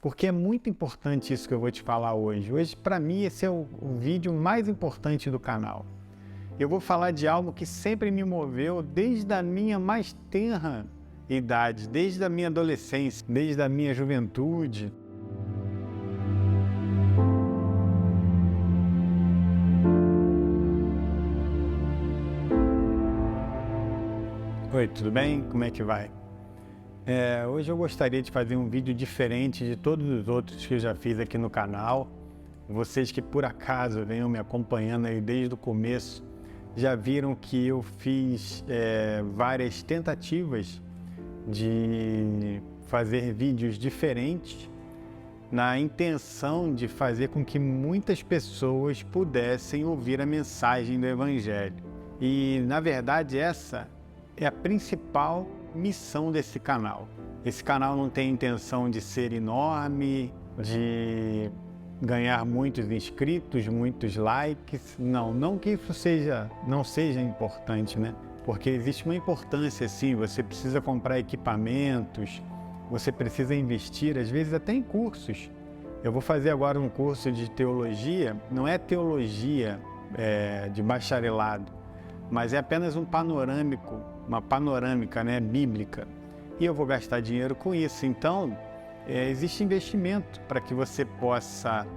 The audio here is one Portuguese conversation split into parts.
porque é muito importante isso que eu vou te falar hoje. Hoje, para mim, esse é o vídeo mais importante do canal. Eu vou falar de algo que sempre me moveu desde a minha mais tenra idade, desde a minha adolescência, desde a minha juventude. Oi, tudo bem? Como é que vai? Hoje eu gostaria de fazer um vídeo diferente de todos os outros que eu já fiz aqui no canal. Vocês que por acaso venham me acompanhando aí desde o começo, já viram que eu fiz várias tentativas de fazer vídeos diferentes na intenção de fazer com que muitas pessoas pudessem ouvir a mensagem do Evangelho. E, na verdade, essa é a principal missão desse canal. Esse canal não tem intenção de ser enorme, de ganhar muitos inscritos, muitos likes. Não que isso não seja importante, né? Porque existe uma importância, sim. Você precisa comprar equipamentos, você precisa investir, às vezes até em cursos. Eu vou fazer agora um curso de teologia, não é teologia de bacharelado, mas é apenas uma panorâmica, né, bíblica. E eu vou gastar dinheiro com isso. Então, existe investimento para que você possa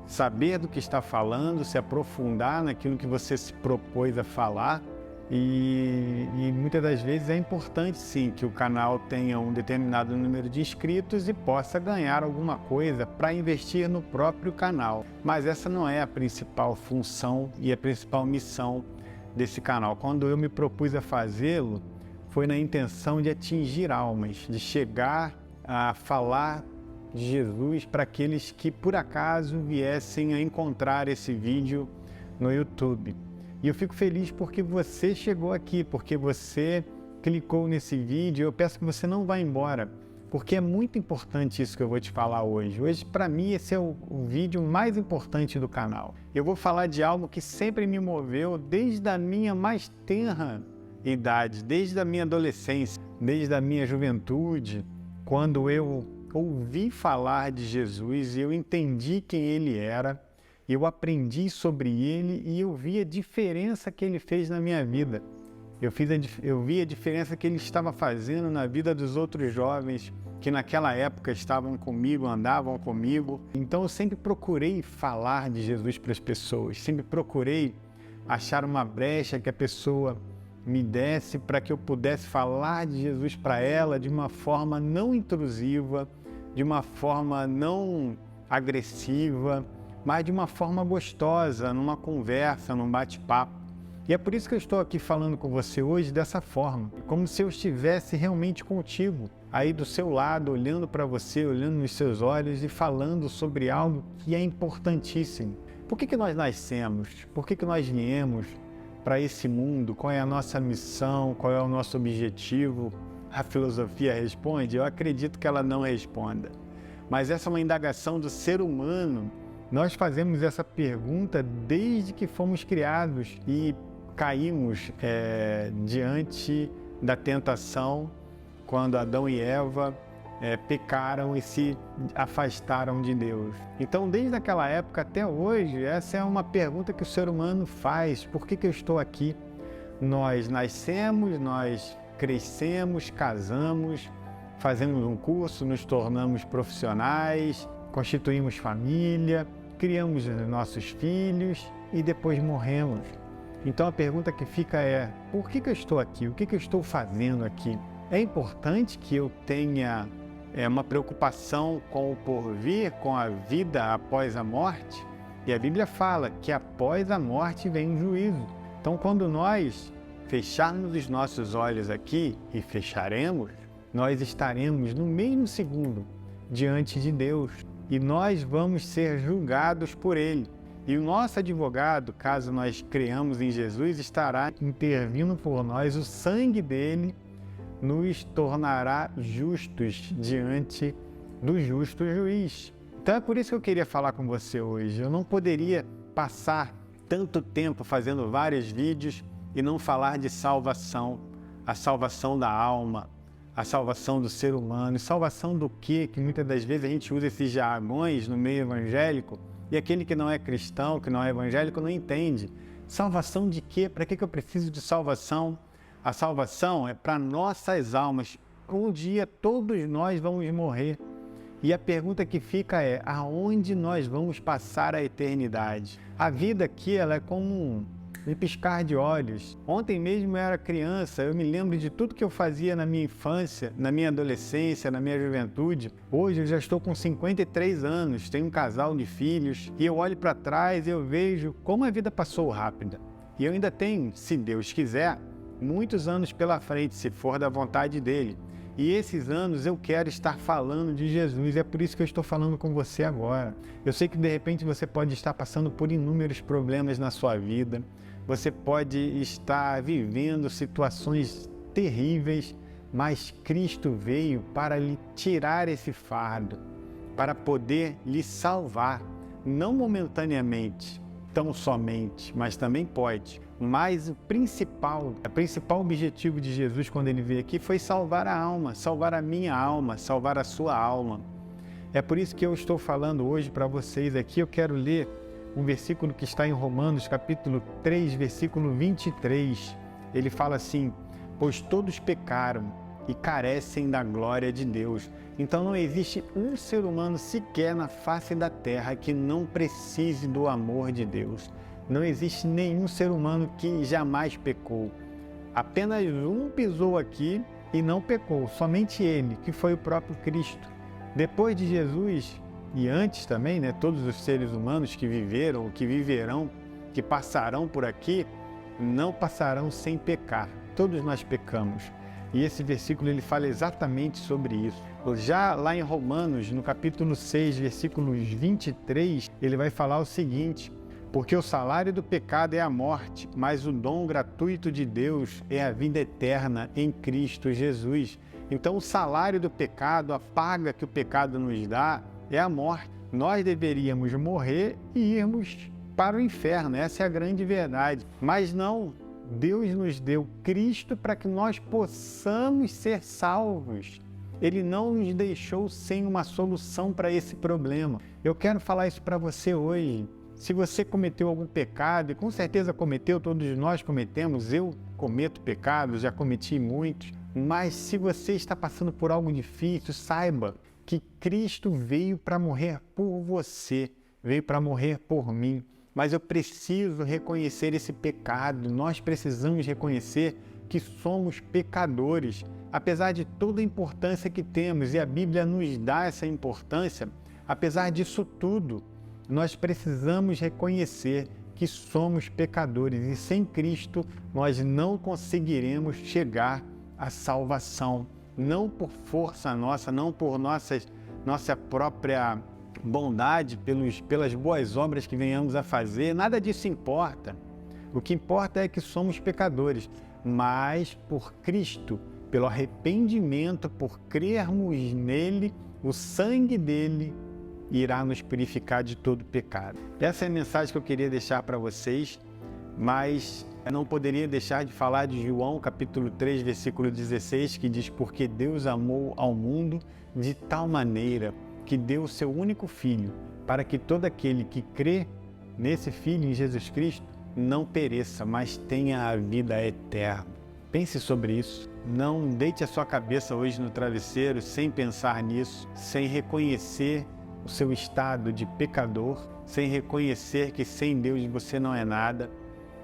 saber do que está falando, se aprofundar naquilo que você se propôs a falar. E muitas das vezes é importante, sim, que o canal tenha um determinado número de inscritos e possa ganhar alguma coisa para investir no próprio canal. Mas essa não é a principal função e a principal missão desse canal. Quando eu me propus a fazê-lo, foi na intenção de atingir almas, de chegar a falar de Jesus para aqueles que por acaso viessem a encontrar esse vídeo no YouTube. E eu fico feliz porque você chegou aqui, porque você clicou nesse vídeo. Eu peço que você não vá embora, porque é muito importante isso que eu vou te falar hoje. Hoje, para mim, esse é o vídeo mais importante do canal. Eu vou falar de algo que sempre me moveu desde a minha mais tenra idade, desde a minha adolescência, desde a minha juventude, quando eu ouvi falar de Jesus e eu entendi quem ele era, eu aprendi sobre ele e eu vi a diferença que ele fez na minha vida. Eu vi a diferença que ele estava fazendo na vida dos outros jovens que naquela época estavam comigo, andavam comigo. Então eu sempre procurei falar de Jesus para as pessoas, sempre procurei achar uma brecha que a pessoa me desse para que eu pudesse falar de Jesus para ela de uma forma não intrusiva, de uma forma não agressiva, mas de uma forma gostosa, numa conversa, num bate-papo. E é por isso que eu estou aqui falando com você hoje dessa forma, como se eu estivesse realmente contigo, aí do seu lado, olhando para você, olhando nos seus olhos e falando sobre algo que é importantíssimo. Por que nós nascemos? Por que nós viemos para esse mundo? Qual é a nossa missão? Qual é o nosso objetivo? A filosofia responde? Eu acredito que ela não responda. Mas essa é uma indagação do ser humano. Nós fazemos essa pergunta desde que fomos criados e caímos diante da tentação quando Adão e Eva pecaram e se afastaram de Deus. Então, desde aquela época até hoje, essa é uma pergunta que o ser humano faz. Por que eu estou aqui? Nós nascemos, nós crescemos, casamos, fazemos um curso, nos tornamos profissionais, constituímos família, criamos nossos filhos e depois morremos. Então a pergunta que fica é: por que eu estou aqui? O que eu estou fazendo aqui? É importante que eu tenha uma preocupação com o porvir, com a vida após a morte? E a Bíblia fala que após a morte vem o juízo. Então, quando nós fecharmos os nossos olhos aqui, e fecharemos, nós estaremos no mesmo segundo diante de Deus. E nós vamos ser julgados por Ele. E o nosso advogado, caso nós creamos em Jesus, estará intervindo por nós. O sangue dele nos tornará justos diante do justo juiz. Então é por isso que eu queria falar com você hoje. Eu não poderia passar tanto tempo fazendo vários vídeos e não falar de salvação, a salvação da alma, a salvação do ser humano. E salvação do quê? Que muitas das vezes a gente usa esses jargões no meio evangélico e aquele que não é cristão, que não é evangélico, não entende. Salvação de quê? Para que eu preciso de salvação? A salvação é para nossas almas. Um dia todos nós vamos morrer. E a pergunta que fica é, aonde nós vamos passar a eternidade? A vida aqui, ela é como um piscar de olhos. Ontem mesmo eu era criança, eu me lembro de tudo que eu fazia na minha infância, na minha adolescência, na minha juventude. Hoje eu já estou com 53 anos, tenho um casal de filhos, e eu olho para trás e eu vejo como a vida passou rápida. E eu ainda tenho, se Deus quiser, muitos anos pela frente, se for da vontade dele. E esses anos eu quero estar falando de Jesus, é por isso que eu estou falando com você agora. Eu sei que de repente você pode estar passando por inúmeros problemas na sua vida, você pode estar vivendo situações terríveis, mas Cristo veio para lhe tirar esse fardo, para poder lhe salvar, não momentaneamente, tão somente, mas também pode. Mas o principal objetivo de Jesus quando ele veio aqui foi salvar a alma, salvar a minha alma, salvar a sua alma. É por isso que eu estou falando hoje para vocês aqui. Eu quero ler um versículo que está em Romanos, capítulo 3, versículo 23. Ele fala assim, pois todos pecaram e carecem da glória de Deus. Então não existe um ser humano sequer na face da terra que não precise do amor de Deus. Não existe nenhum ser humano que jamais pecou. Apenas um pisou aqui e não pecou, somente ele, que foi o próprio Cristo. Depois de Jesus, e antes também, todos os seres humanos que viveram, que viverão, que passarão por aqui, não passarão sem pecar. Todos nós pecamos. E esse versículo ele fala exatamente sobre isso. Já lá em Romanos, no capítulo 6, versículos 23, ele vai falar o seguinte, porque o salário do pecado é a morte, mas o dom gratuito de Deus é a vida eterna em Cristo Jesus. Então o salário do pecado, a paga que o pecado nos dá, é a morte. Nós deveríamos morrer e irmos para o inferno, essa é a grande verdade. Mas não, Deus nos deu Cristo para que nós possamos ser salvos. Ele não nos deixou sem uma solução para esse problema. Eu quero falar isso para você hoje. Se você cometeu algum pecado, e com certeza cometeu, todos nós cometemos, eu cometo pecados, já cometi muitos, mas se você está passando por algo difícil, saiba que Cristo veio para morrer por você, veio para morrer por mim. Mas eu preciso reconhecer esse pecado, nós precisamos reconhecer que somos pecadores, apesar de toda a importância que temos, e a Bíblia nos dá essa importância, apesar disso tudo, nós precisamos reconhecer que somos pecadores e sem Cristo nós não conseguiremos chegar à salvação, não por força nossa, não por nossa própria bondade, pelas boas obras que venhamos a fazer, nada disso importa. O que importa é que somos pecadores, mas por Cristo, pelo arrependimento, por crermos nele, o sangue dele irá nos purificar de todo pecado. Essa é a mensagem que eu queria deixar para vocês, mas eu não poderia deixar de falar de João, capítulo 3, versículo 16, que diz, porque Deus amou ao mundo de tal maneira que deu o seu único Filho, para que todo aquele que crê nesse Filho, em Jesus Cristo, não pereça, mas tenha a vida eterna. Pense sobre isso. Não deite a sua cabeça hoje no travesseiro sem pensar nisso, sem reconhecer o seu estado de pecador, sem reconhecer que sem Deus você não é nada,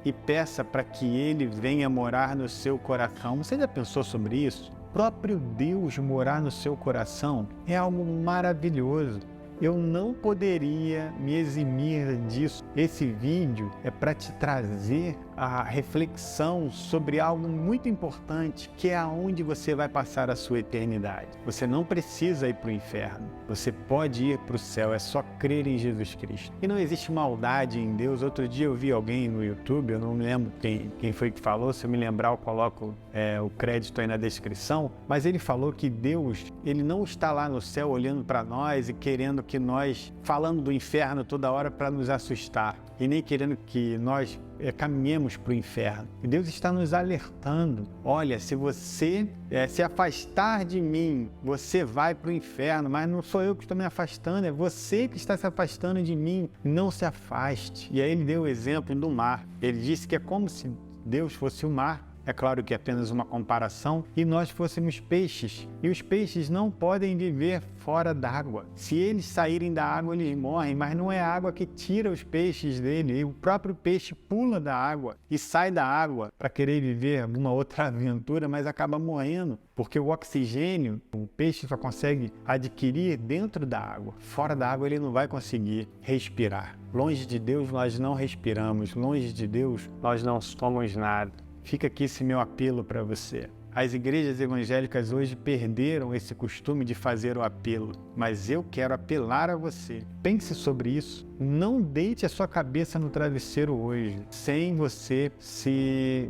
e peça para que Ele venha morar no seu coração. Você já pensou sobre isso? O próprio Deus morar no seu coração é algo maravilhoso. Eu não poderia me eximir disso. Esse vídeo é para te trazer a reflexão sobre algo muito importante, que é aonde você vai passar a sua eternidade. Você não precisa ir para o inferno. Você pode ir para o céu, é só crer em Jesus Cristo. E não existe maldade em Deus. Outro dia eu vi alguém no YouTube, eu não me lembro quem foi que falou, se eu me lembrar eu coloco o crédito aí na descrição, mas ele falou que Deus Ele não está lá no céu olhando para nós e querendo que nós, falando do inferno toda hora para nos assustar, e nem querendo que nós caminhemos para o inferno. E Deus está nos alertando. Olha, se você se afastar de mim, você vai para o inferno, mas não sou eu que estou me afastando, é você que está se afastando de mim. Não se afaste. E aí ele deu o exemplo do mar. Ele disse que é como se Deus fosse o mar. É claro que é apenas uma comparação, e nós fôssemos peixes. E os peixes não podem viver fora d'água. Se eles saírem da água, eles morrem, mas não é a água que tira os peixes dele. E o próprio peixe pula da água e sai da água para querer viver uma outra aventura, mas acaba morrendo, porque o oxigênio o peixe só consegue adquirir dentro da água. Fora da água ele não vai conseguir respirar. Longe de Deus nós não respiramos, longe de Deus nós não somos nada. Fica aqui esse meu apelo para você. As igrejas evangélicas hoje perderam esse costume de fazer o apelo, mas eu quero apelar a você. Pense sobre isso. Não deite a sua cabeça no travesseiro hoje, sem você se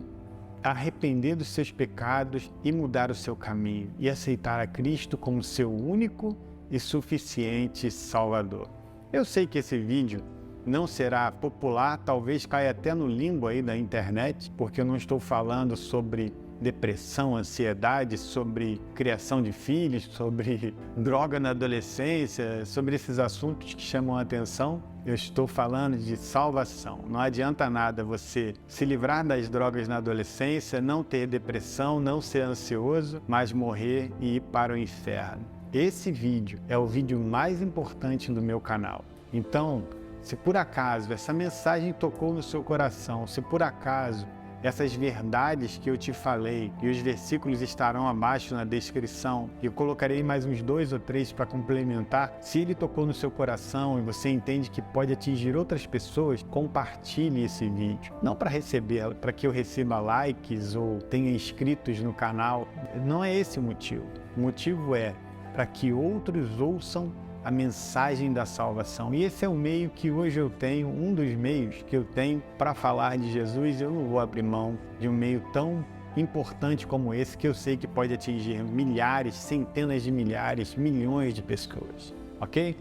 arrepender dos seus pecados e mudar o seu caminho e aceitar a Cristo como seu único e suficiente Salvador. Eu sei que esse vídeo não será popular, talvez caia até no limbo aí da internet, porque eu não estou falando sobre depressão, ansiedade, sobre criação de filhos, sobre droga na adolescência, sobre esses assuntos que chamam a atenção. Eu estou falando de salvação. Não adianta nada você se livrar das drogas na adolescência, não ter depressão, não ser ansioso, mas morrer e ir para o inferno. Esse vídeo é o vídeo mais importante do meu canal. Então, se por acaso essa mensagem tocou no seu coração, se por acaso essas verdades que eu te falei, e os versículos estarão abaixo na descrição, e eu colocarei mais uns 2 ou 3 para complementar, se ele tocou no seu coração e você entende que pode atingir outras pessoas, compartilhe esse vídeo. Não para receber, para que eu receba likes ou tenha inscritos no canal, não é esse o motivo. O motivo é para que outros ouçam a mensagem da salvação. E esse é o meio que hoje eu tenho, um dos meios que eu tenho para falar de Jesus. Eu não vou abrir mão de um meio tão importante como esse, que eu sei que pode atingir milhares, centenas de milhares, milhões de pessoas. Ok?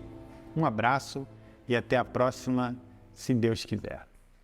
Um abraço e até a próxima, se Deus quiser.